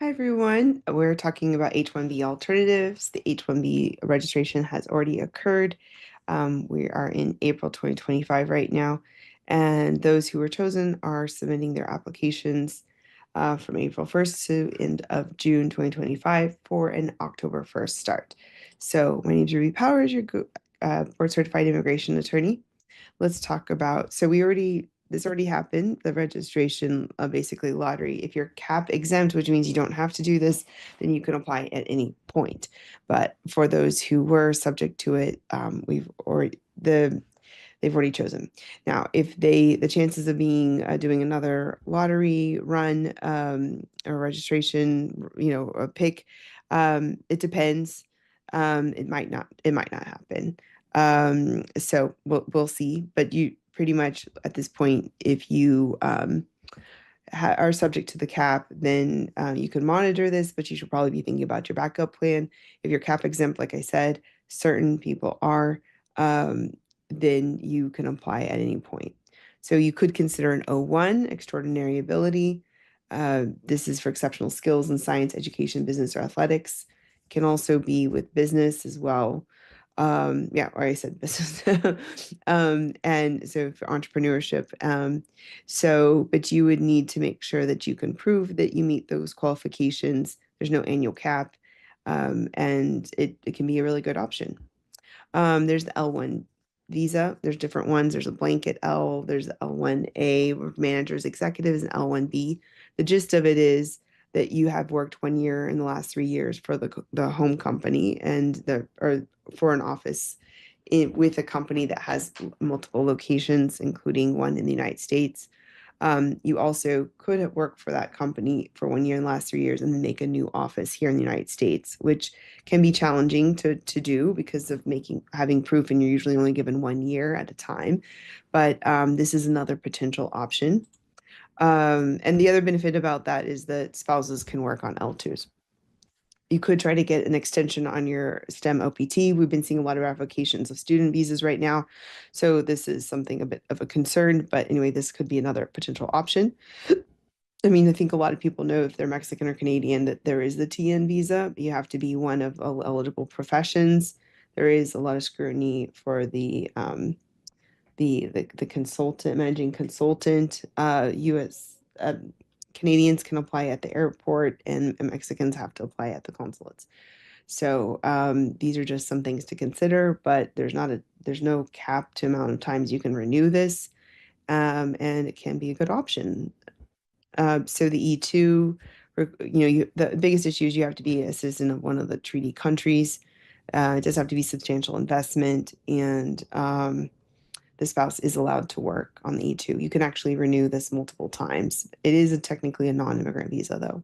Hi everyone. We're talking about H-1B alternatives. The H-1B registration has already occurred. We are in April 2025 right now, and those who were chosen are submitting their applications from April 1st to end of June 2025 for an October 1st start. So my name is Ruby Powers, your board certified immigration attorney. Let's talk about, this already happened, the registration of basically lottery. If you're cap exempt, which means you don't have to do this, then you can apply at any point. But for those who were subject to it, they've already chosen. Now, if the chances of doing another lottery run, or registration, a pick, it depends. It might not happen. So we'll see. But you pretty much at this point, if you are subject to the cap, then you can monitor this, but you should probably be thinking about your backup plan. If you're cap exempt, like I said, certain people are, um, then you can apply at any point. So you could consider an O1, extraordinary ability. This is for exceptional skills in science, education, business, or athletics. Can also be with business as well. Yeah, or I said business. And so for entrepreneurship. But you would need to make sure that you can prove that you meet those qualifications. There's no annual cap, and it can be a really good option. There's the L1 visa. There's different ones. There's a blanket L. There's the L1A with managers, executives, and L1B. The gist of it is that you have worked 1 year in the last 3 years for the home company or for an office with a company that has multiple locations, including one in the United States. You also could have worked for that company for 1 year in the last 3 years and then make a new office here in the United States, which can be challenging to do because of having proof, and you're usually only given 1 year at a time. But this is another potential option. And the other benefit about that is that spouses can work on L2s. You could try to get an extension on your STEM OPT. We've been seeing a lot of applications of student visas right now. So this is something a bit of a concern, but anyway, this could be another potential option. I mean, I think a lot of people know if they're Mexican or Canadian that there is the TN visa. You have to be one of eligible professions. There is a lot of scrutiny for the consultant, managing consultant. U.S. Canadians can apply at the airport, and Mexicans have to apply at the consulates. So these are just some things to consider, but there's no cap to amount of times you can renew this, and it can be a good option. So the E2, the biggest issue is you have to be a citizen of one of the treaty countries. It does have to be substantial investment, and the spouse is allowed to work on the E2. You can actually renew this multiple times. It is technically a non-immigrant visa, though.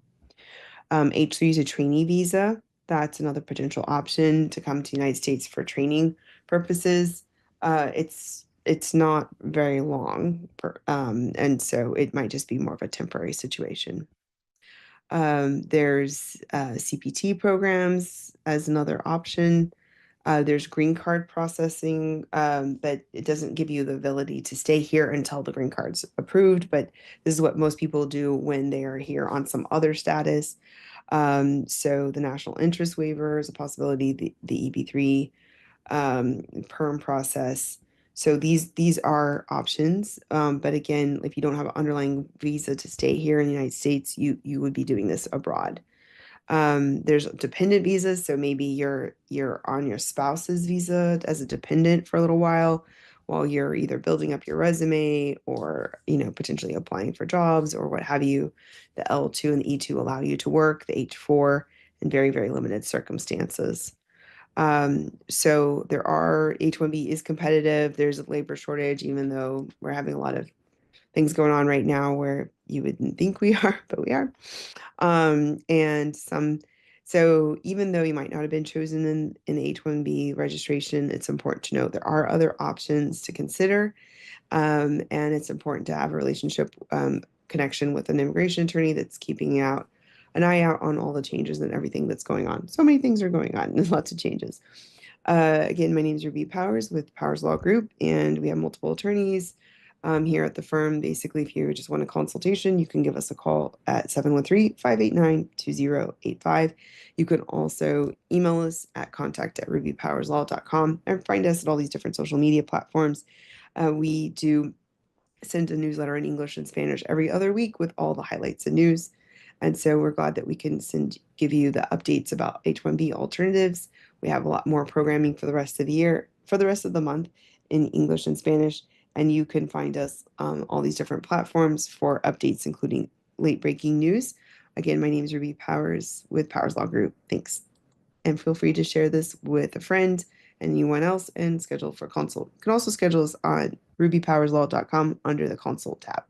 H3 is a trainee visa. That's another potential option to come to the United States for training purposes. It's not very long, and so it might just be more of a temporary situation. There's CPT programs as another option. There's green card processing, but it doesn't give you the ability to stay here until the green card's approved. But this is what most people do when they are here on some other status. So the national interest waiver is a possibility, the EB3, perm process. So these are options. But again, if you don't have an underlying visa to stay here in the United States, you would be doing this abroad. There's dependent visas, so maybe you're on your spouse's visa as a dependent for a little while you're either building up your resume or potentially applying for jobs or what have you. The L2 and the E2 allow you to work, the H4 in very, very limited circumstances. So there are H-1B is competitive. There's a labor shortage, even though we're having a lot of things going on right now where you wouldn't think we are, but we are. And so even though you might not have been chosen in the H-1B registration, it's important to know there are other options to consider. And it's important to have a relationship connection with an immigration attorney that's keeping an eye out on all the changes and everything that's going on. So many things are going on. There's lots of changes. Again, my name is Ruby Powers with Powers Law Group, and we have multiple attorneys here at the firm. Basically, if you just want a consultation, you can give us a call at 713-589-2085. You can also email us at contact@rubypowerslaw.com and find us at all these different social media platforms. We do send a newsletter in English and Spanish every other week with all the highlights and news. And so we're glad that we can give you the updates about H-1B alternatives. We have a lot more programming for the rest of the year, for the rest of the month in English and Spanish. And you can find us on all these different platforms for updates, including late breaking news. Again, my name is Ruby Powers with Powers Law Group. Thanks. And feel free to share this with a friend and anyone else and schedule for consult. You can also schedule us on rubypowerslaw.com under the consult tab.